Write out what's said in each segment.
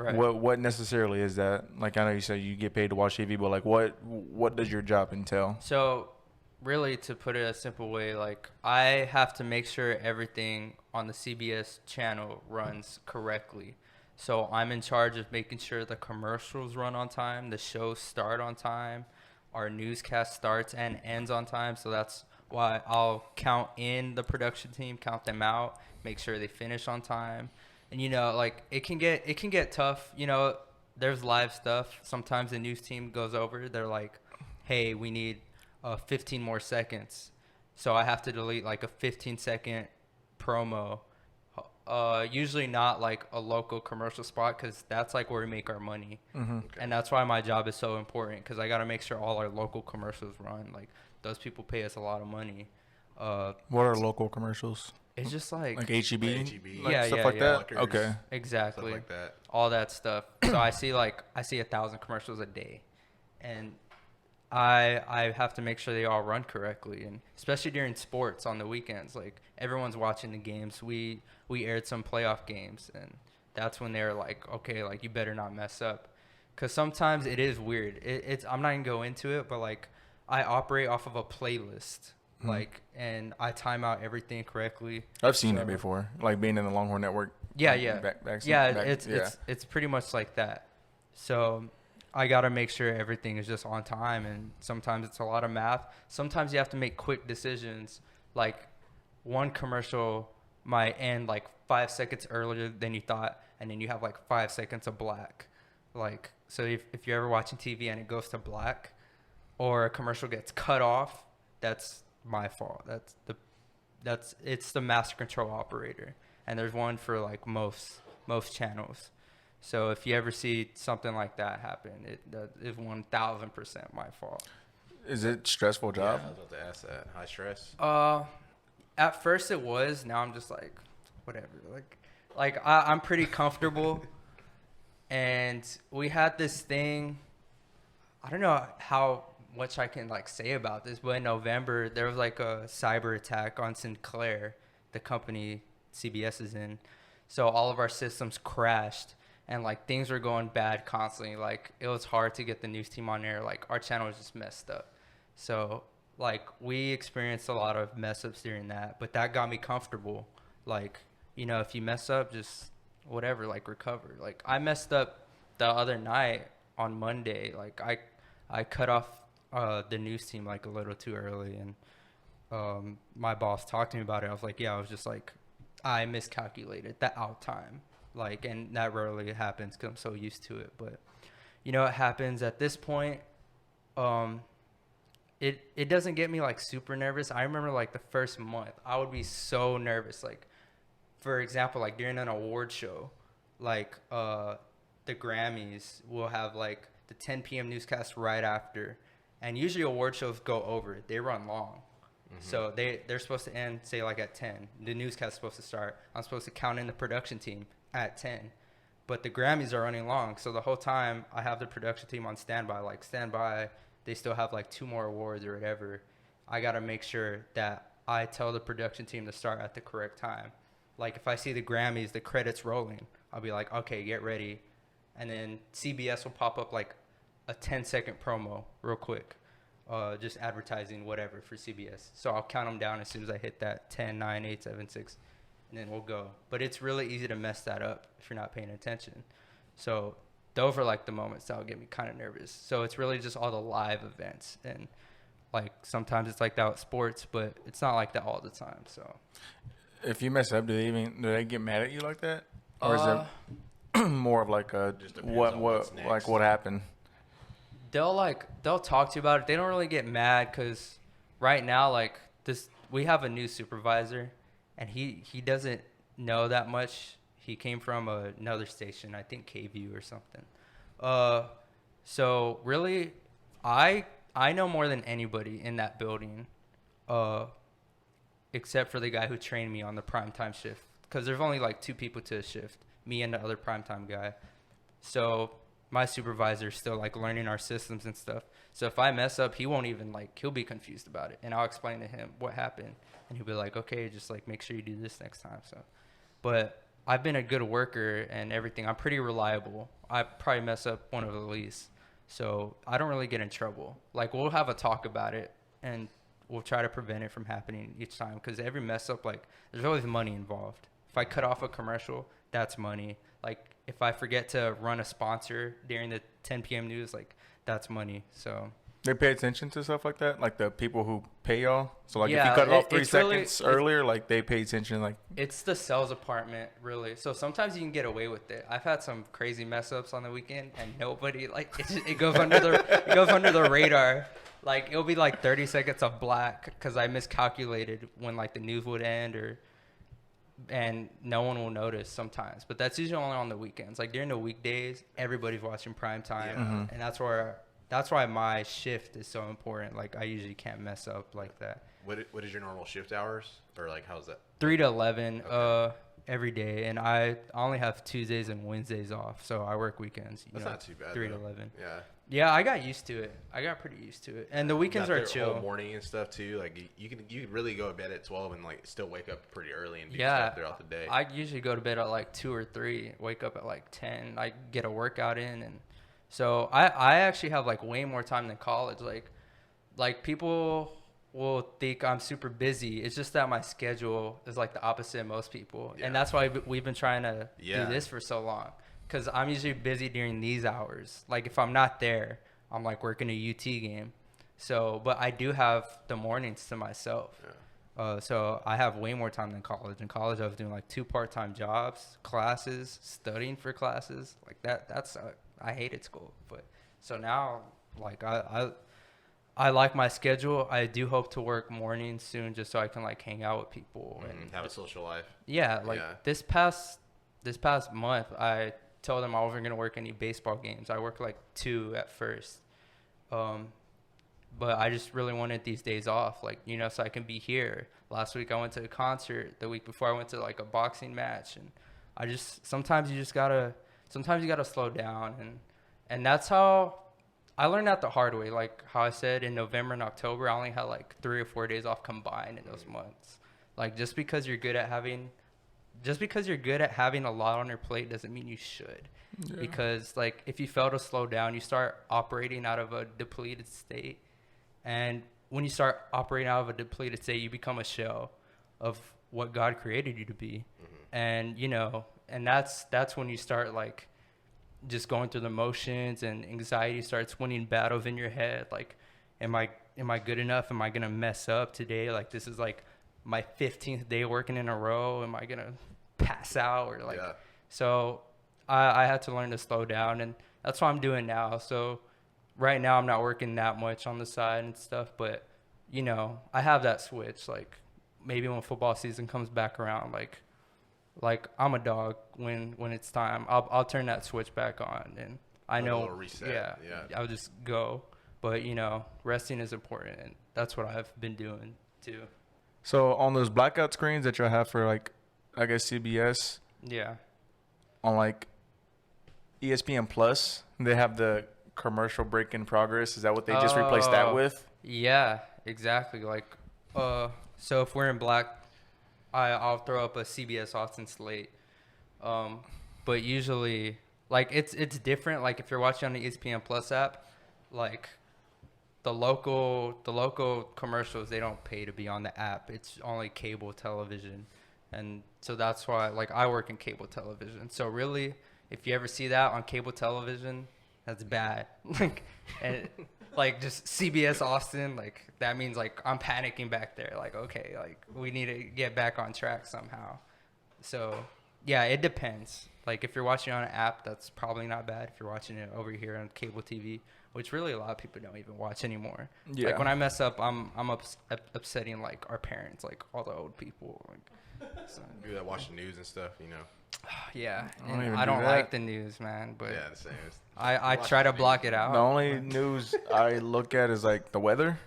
Right. What necessarily is that? Like, I know you said you get paid to watch TV, but like what does your job entail? So, really, to put it a simple way, like I have to make sure everything on the CBS channel runs correctly. So I'm in charge of making sure the commercials run on time, the shows start on time, our newscast starts and ends on time. So that's why I'll count in the production team, count them out, make sure they finish on time. And like it can get tough. There's live stuff. Sometimes the news team goes over. They're like, "Hey, we need 15 more seconds." So I have to delete like a 15-second promo. Usually not like a local commercial spot because that's like where we make our money. Mm-hmm. Okay. And that's why my job is so important because I got to make sure all our local commercials run. Like those people pay us a lot of money. What are local commercials? It's just like HEB? HEB. Like Yeah, stuff yeah, like yeah. that? Lockers. Okay. exactly Stuff like that. all that stuff. So I see 1,000 commercials a day, and I have to make sure they all run correctly, and especially during sports on the weekends, like everyone's watching the games. We aired some playoff games, and that's when they're like, okay, like you better not mess up, because sometimes it is weird. It's I'm not gonna go into it, but like I operate off of a playlist, like, and I time out everything correctly. I've seen So- it before, like being in the Longhorn Network. Yeah, yeah, yeah. back- It's pretty much like that. So I gotta make sure everything is just on time, and sometimes it's a lot of math. Sometimes you have to make quick decisions. Like one commercial might end like 5 seconds earlier than you thought, and then you have like 5 seconds of black. Like, so if you're ever watching TV and it goes to black, or a commercial gets cut off, that's my fault. It's the master control operator, and there's one for like most channels. So if you ever see something like that happen, that is 1,000% my fault. Is it stressful Yeah, job? I was about to ask that. High stress. At first it was. Now I'm just like, whatever. I'm pretty comfortable. And we had this thing. I don't know how much I can like say about this, but in November there was like a cyber attack on Sinclair, the company CBS is in. So all of our systems crashed, and like things were going bad constantly. Like it was hard to get the news team on air. Like our channel was just messed up. So like we experienced a lot of mess ups during that, but that got me comfortable. Like, if you mess up, just whatever, like recover. Like I messed up the other night on Monday. Like I cut off the news team like a little too early, and my boss talked to me about it. I was like, yeah, I was just like, I miscalculated the out time. Like, and that rarely happens because I'm so used to it. But it happens at this point. It doesn't get me like super nervous. I remember like the first month I would be so nervous. Like, for example, like during an award show, like the Grammys will have like the 10 p.m. newscast right after, and usually award shows go over. They run long. So they're supposed to end, say, like at 10. The newscast is supposed to start. I'm supposed to count in the production team at 10. But the Grammys are running long. So the whole time I have the production team on standby. Like, standby, they still have like 2 more awards or whatever. I got to make sure that I tell the production team to start at the correct time. Like, if I see the Grammys, the credits rolling, I'll be like, okay, get ready. And then CBS will pop up like a 10-second promo real quick. Just advertising whatever for CBS. So I'll count them down as soon as I hit that 10, 9, 8, 7, 6, and then we'll go. But it's really easy to mess that up if you're not paying attention. So those are like the moments that'll get me kind of nervous. So it's really just all the live events, and like sometimes it's like that with sports, but it's not like that all the time. So If you mess up, do they get mad at you like that, or is it more of like a Just depends on what's next. what happened? they'll talk to you about it. They don't really get mad because right now, like we have a new supervisor, and he doesn't know that much. He came from another station, I think KVU or something. So really, I know more than anybody in that building, except for the guy who trained me on the primetime shift, because there's only like 2 people to a shift, me and the other primetime guy. So my supervisor's still like learning our systems and stuff. So if I mess up, he won't even like, he'll be confused about it, and I'll explain to him what happened, and he'll be like, okay, just like make sure you do this next time. So, but I've been a good worker and everything. I'm pretty reliable. I probably mess up one of the least. So I don't really get in trouble. Like, we'll have a talk about it, and we'll try to prevent it from happening each time. Because every mess up, like, there's always money involved. If I cut off a commercial, that's money. Like, if I forget to run a sponsor during the 10 p.m. news, like, that's money. So They pay attention to stuff like that, like the people who pay y'all. So like, if Yeah, you cut it off 3 it's really- seconds earlier, like they pay attention. Like, it's the sales department, really. So sometimes you can get away with it. I've had some crazy mess ups on the weekend, and nobody, like, it goes under the radar. Like, it'll be like 30 seconds of black because I miscalculated when, like, the news would end, and no one will notice sometimes. But that's usually only on the weekends. Like, during the weekdays, everybody's watching prime time, and that's why my shift is so important. Like, I usually can't mess up like that. What is your normal shift hours, or like how's that? 3 to 11 Okay. every day, and I only have Tuesdays and Wednesdays off, so I work weekends. That's not too bad. 3 to though. 11. Yeah. Yeah, I got used to it. I got pretty used to it, and the weekends Not are there chill. all morning and stuff too. Like you could really go to bed at 12 and like still wake up pretty early and do Yeah, stuff throughout the day. I usually go to bed at like 2 or 3, wake up at like 10. I get a workout in, and so I actually have like way more time than college. Like people will think I'm super busy. It's just that my schedule is like the opposite of most people, Yeah. and that's why we've been trying to Yeah. do this for so long. Because I'm usually busy during these hours. Like, if I'm not there, I'm like working a UT game. So, but I do have the mornings to myself. Yeah. So I have way more time than college. In college, I was doing like 2 part-time jobs, classes, studying for classes. Like that's I hated school. But so now, like, I like my schedule. I do hope to work mornings soon, just so I can like hang out with people and have a social life. yeah. Like, Yeah. this past month, I told them I wasn't gonna work any baseball games. I worked like 2 at first. But I just really wanted these days off, like, so I can be here. Last week I went to a concert. The week before I went to like a boxing match, and sometimes you gotta slow down, and that's how I learned that the hard way. Like how I said, in November and October, I only had like 3 or 4 days off combined in those months. Like, just because you're good at having a lot on your plate doesn't mean you should. Yeah. Because, like, if you fail to slow down, you start operating out of a depleted state. And when you start operating out of a depleted state, you become a shell of what God created you to be. And, and that's when you start, like, just going through the motions, and anxiety starts winning battles in your head. Like, am I good enough? Am I going to mess up today? Like, this is, like, my 15th day working in a row. Am I going to pass out? Or, like, Yeah. So I had to learn to slow down, and that's what I'm doing now. So right now I'm not working that much on the side and stuff, but I have that switch. Like, maybe when football season comes back around, like I'm a dog when it's time. I'll turn that switch back on, and I Like a know, little reset, yeah. I'll just go. But resting is important, and that's what I've been doing too. so on those blackout screens that y'all have for, like, I guess CBS, Yeah. on like ESPN Plus, they have the commercial break in progress. Is that what they just replaced that Oh. with? Yeah, exactly. Like, so if we're in black, I'll throw up a CBS Austin slate. But usually, like, it's different. Like, if you're watching on the ESPN Plus app, like, the local commercials, they don't pay to be on the app. It's only cable television. And so that's why, like, I work in cable television. So really, if you ever see that on cable television, that's bad. Like, and like, just CBS Austin, like, that means, like, I'm panicking back there. Like, okay, like, we need to get back on track somehow. So yeah, it depends. Like, if you're watching on an app, that's probably not bad. If you're watching it over here on cable TV, which really a lot of people don't even watch anymore. Yeah. Like, when I mess up, I'm upsetting, like, our parents, like, all the old people. Like, so, People that watch the news and stuff, yeah, I don't and even I do don't that. like the news, man. But Yeah, the same. I try to block it out. The only news I look at is like the weather.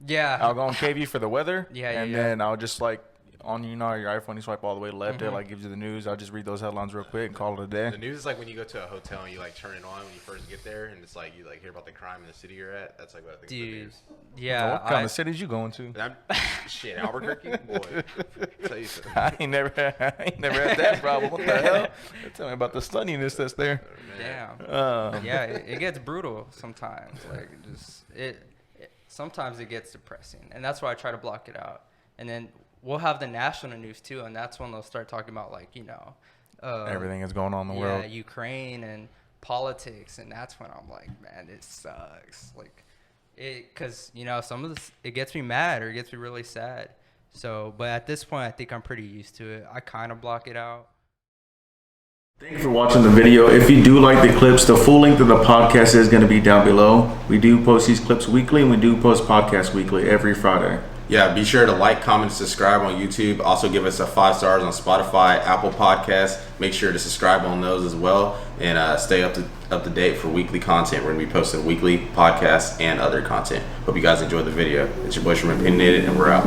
Yeah. I'll go on KV for the weather. Yeah, and yeah. then I'll just like on your iPhone, you swipe all the way left. It like gives you the news. I'll just read those headlines real quick and call it a day. The news is like when you go to a hotel and you like turn it on when you first get there, and it's like you like hear about the crime in the city you're at. That's like what I think. Dude, So yeah. what kind of cities you going to? And I'm, shit, Albuquerque, boy. Tell you something. I ain't never had that problem. What the hell? Tell me about the sunniness that's there. Damn. Yeah, it gets brutal sometimes. Like sometimes it gets depressing, and that's why I try to block it out. And then we'll have the national news too, and that's when they'll start talking about like everything is going on in the world. Ukraine and politics, and that's when I'm like, man, it sucks. Like because some of this, it gets me mad or it gets me really sad. So, but at this point, I think I'm pretty used to it. I kind of block it out. Thank you for watching the video. If you do like the clips, the full length of the podcast is going to be down below. We do post these clips weekly, and we do post podcasts weekly every Friday. Yeah, be sure to like, comment, subscribe on YouTube. Also give us a 5 stars on Spotify, Apple Podcasts. Make sure to subscribe on those as well, and stay up to date for weekly content. We're going to be posting weekly podcasts and other content. Hope you guys enjoyed the video. It's your boy from Opinionated, and we're out.